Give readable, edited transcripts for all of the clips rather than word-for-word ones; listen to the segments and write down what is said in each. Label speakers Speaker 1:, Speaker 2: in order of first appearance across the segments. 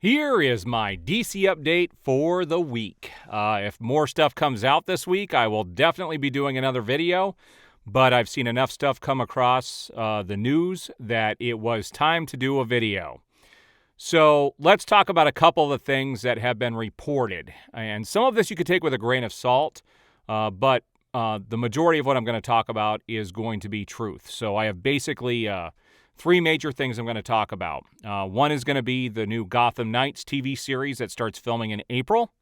Speaker 1: Here is my DC update for the week. If more stuff comes out this week, I will definitely be doing another video, but I've seen enough stuff come across the news that it was time to do a video. So let's talk about a couple of the things that have been reported. And some of this you could take with a grain of salt, but the majority of what I'm going to talk about is going to be truth. So I have basically three major things I'm going to talk about. One is going to be the new Gotham Knights TV series that starts filming in April.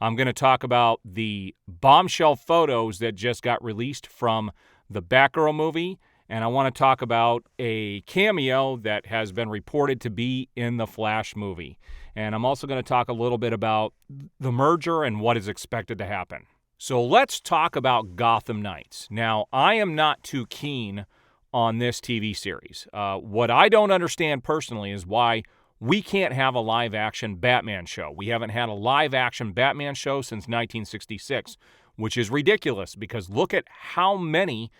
Speaker 1: I'm going to talk about the bombshell photos that just got released from the Batgirl movie. And I want to talk about a cameo that has been reported to be in the Flash movie. And I'm also going to talk a little bit about the merger and what is expected to happen. So let's talk about Gotham Knights. Now, I am not too keen on this TV series. What I don't understand personally is why we can't have a live-action Batman show. We haven't had a live-action Batman show since 1966, which is ridiculous because look at how many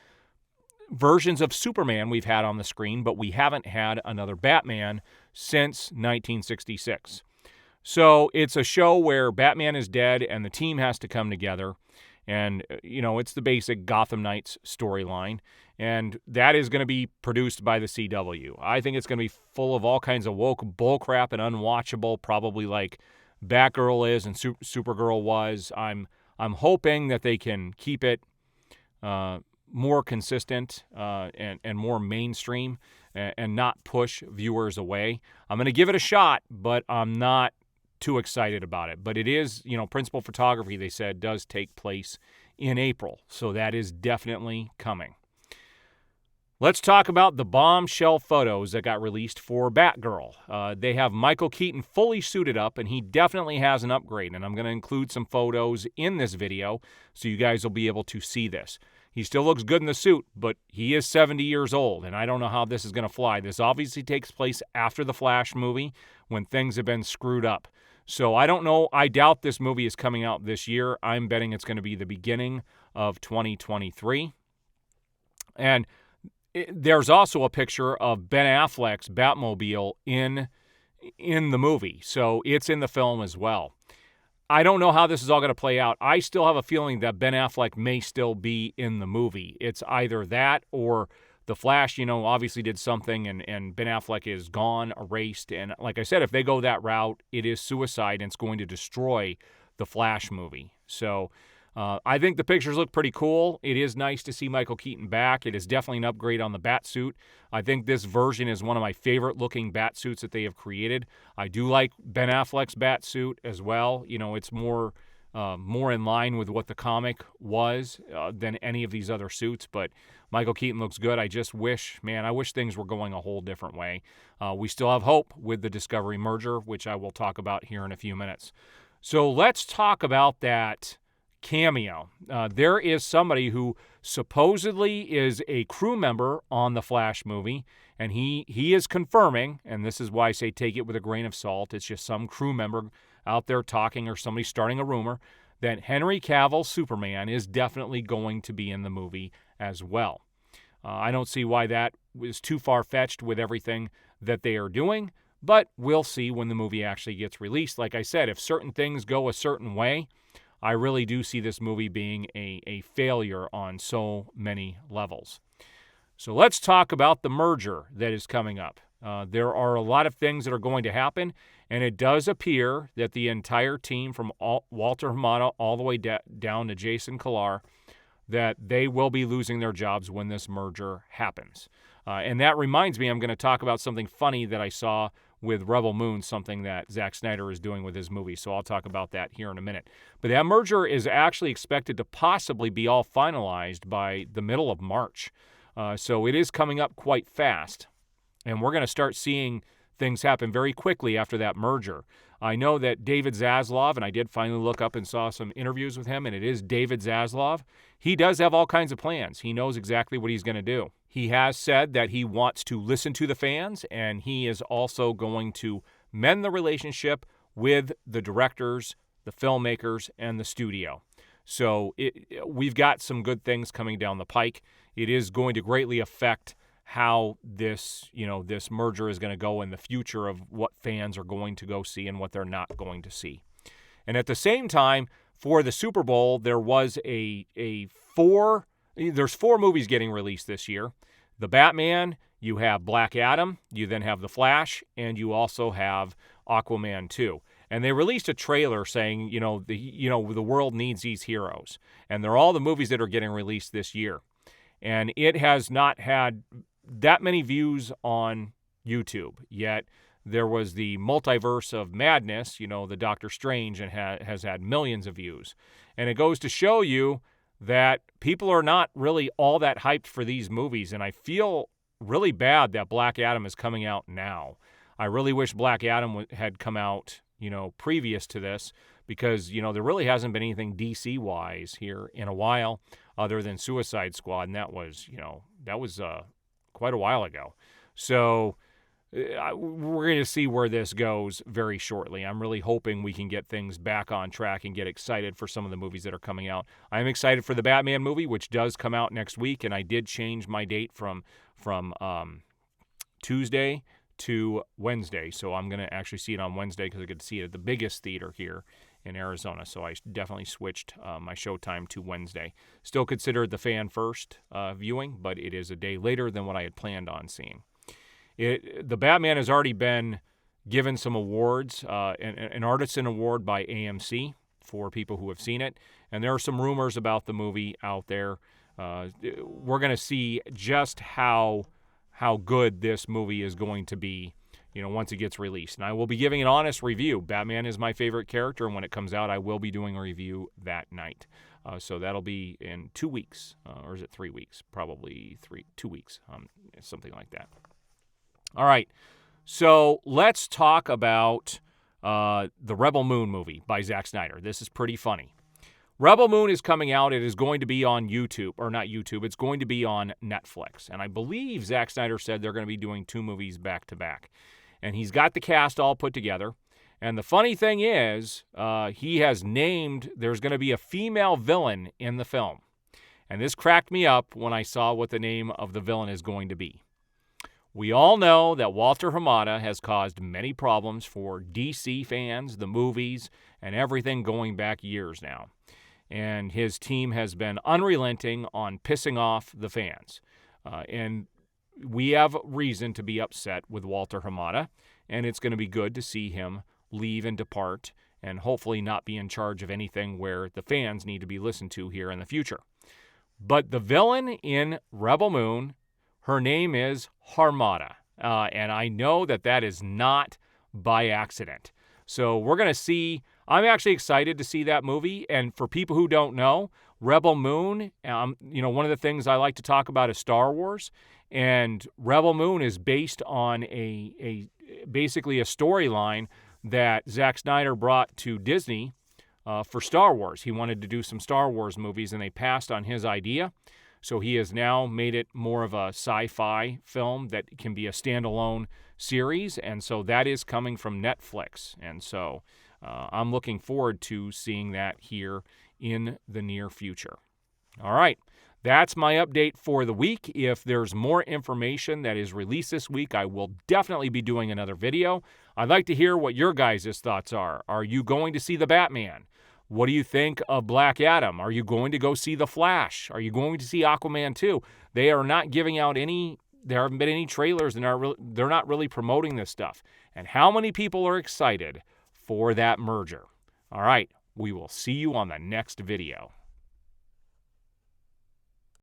Speaker 1: versions of Superman we've had on the screen, but we haven't had another Batman since 1966. So it's a show where Batman is dead and the team has to come together. And, it's the basic Gotham Knights storyline. And that is going to be produced by the CW. I think it's going to be full of all kinds of woke bullcrap and unwatchable, probably like Batgirl is and Supergirl was. I'm hoping that they can keep it more consistent and more mainstream and not push viewers away. I'm going to give it a shot, but I'm not too excited about it. But it is, principal photography, they said, does take place in April. So that is definitely coming. Let's talk about the bombshell photos that got released for Batgirl. They have Michael Keaton fully suited up, and he definitely has an upgrade. And I'm going to include some photos in this video so you guys will be able to see this. He still looks good in the suit, but he is 70 years old, and I don't know how this is going to fly. This obviously takes place after the Flash movie when things have been screwed up. So I don't know. I doubt this movie is coming out this year. I'm betting it's going to be the beginning of 2023. And there's also a picture of Ben Affleck's Batmobile in the movie. So it's in the film as well. I don't know how this is all going to play out. I still have a feeling that Ben Affleck may still be in the movie. It's either that or the Flash, obviously did something and Ben Affleck is gone, erased. And like I said, if they go that route, it is suicide and it's going to destroy the Flash movie. So I think the pictures look pretty cool. It is nice to see Michael Keaton back. It is definitely an upgrade on the Batsuit. I think this version is one of my favorite looking Batsuits that they have created. I do like Ben Affleck's Batsuit as well. It's more in line with what the comic was than any of these other suits. But Michael Keaton looks good. I just wish things were going a whole different way. We still have hope with the Discovery merger, which I will talk about here in a few minutes. So let's talk about that cameo. There is somebody who supposedly is a crew member on the Flash movie, and he is confirming, and this is why I say take it with a grain of salt. It's just some crew member out there talking or somebody starting a rumor that Henry Cavill's Superman is definitely going to be in the movie as well. I don't see why that was too far-fetched with everything that they are doing, but we'll see when the movie actually gets released. Like I said, if certain things go a certain way, I really do see this movie being a failure on so many levels. So let's talk about the merger that is coming up. There are a lot of things that are going to happen, and it does appear that the entire team from Walter Hamada all the way down to Jason Kilar, that they will be losing their jobs when this merger happens. And that reminds me, I'm going to talk about something funny that I saw with Rebel Moon, something that Zack Snyder is doing with his movie. So I'll talk about that here in a minute. But that merger is actually expected to possibly be all finalized by the middle of March. So it is coming up quite fast. And we're going to start seeing things happen very quickly after that merger. I know that David Zaslav, and I did finally look up and saw some interviews with him, and it is David Zaslav. He does have all kinds of plans. He knows exactly what he's going to do. He has said that he wants to listen to the fans, and he is also going to mend the relationship with the directors, the filmmakers, and the studio. So we've got some good things coming down the pike. It is going to greatly affect how this, this merger is going to go in the future of what fans are going to go see and what they're not going to see. And at the same time, for the Super Bowl, there was there's 4 movies getting released this year. The Batman, you have Black Adam, you then have The Flash, and you also have Aquaman 2. And they released a trailer saying, the world needs these heroes. And they're all the movies that are getting released this year. And it has not had that many views on YouTube, yet there was the Multiverse of Madness, the Doctor Strange, and has had millions of views. And it goes to show you that people are not really all that hyped for these movies, and I feel really bad that Black Adam is coming out now. I really wish Black Adam had come out, previous to this, because, there really hasn't been anything DC-wise here in a while other than Suicide Squad, and that was quite a while ago. So we're going to see where this goes very shortly. I'm really hoping we can get things back on track and get excited for some of the movies that are coming out. I'm excited for the Batman movie, which does come out next week, and I did change my date from Tuesday to Wednesday. So I'm going to actually see it on Wednesday because I get to see it at the biggest theater here in Arizona. So I definitely switched my showtime to Wednesday. Still considered the fan first viewing, but it is a day later than what I had planned on seeing. The Batman has already been given some awards, an Artisan Award by AMC for people who have seen it. And there are some rumors about the movie out there. We're going to see just how good this movie is going to be, once it gets released. And I will be giving an honest review. Batman is my favorite character, and when it comes out, I will be doing a review that night. So that'll be in 2 weeks, or is it 3 weeks? Probably 2 weeks, something like that. All right, so let's talk about the Rebel Moon movie by Zack Snyder. This is pretty funny. Rebel Moon is coming out. It is going to be on YouTube, or not YouTube. It's going to be on Netflix. And I believe Zack Snyder said they're going to be doing 2 movies back to back. And he's got the cast all put together. And the funny thing is, he has named, there's going to be a female villain in the film. And this cracked me up when I saw what the name of the villain is going to be. We all know that Walter Hamada has caused many problems for DC fans, the movies, and everything going back years now. And his team has been unrelenting on pissing off the fans. And we have reason to be upset with Walter Hamada, and it's going to be good to see him leave and depart and hopefully not be in charge of anything where the fans need to be listened to here in the future. But the villain in Rebel Moon, her name is Harmada, and I know that is not by accident. So we're going to see, I'm actually excited to see that movie, and for people who don't know, Rebel Moon, one of the things I like to talk about is Star Wars, and Rebel Moon is based on basically a storyline that Zack Snyder brought to Disney for Star Wars. He wanted to do some Star Wars movies, and they passed on his idea. So he has now made it more of a sci-fi film that can be a standalone series, and so that is coming from Netflix. And so I'm looking forward to seeing that here in the near future. All right, that's my update for the week. If there's more information that is released this week, I will definitely be doing another video. I'd like to hear what your guys' thoughts are. Are you going to see the Batman? What do you think of Black Adam? Are you going to go see The Flash? Are you going to see Aquaman 2? They are not giving out there haven't been any trailers, and they're not really promoting this stuff. And how many people are excited for that merger? All right, we will see you on the next video.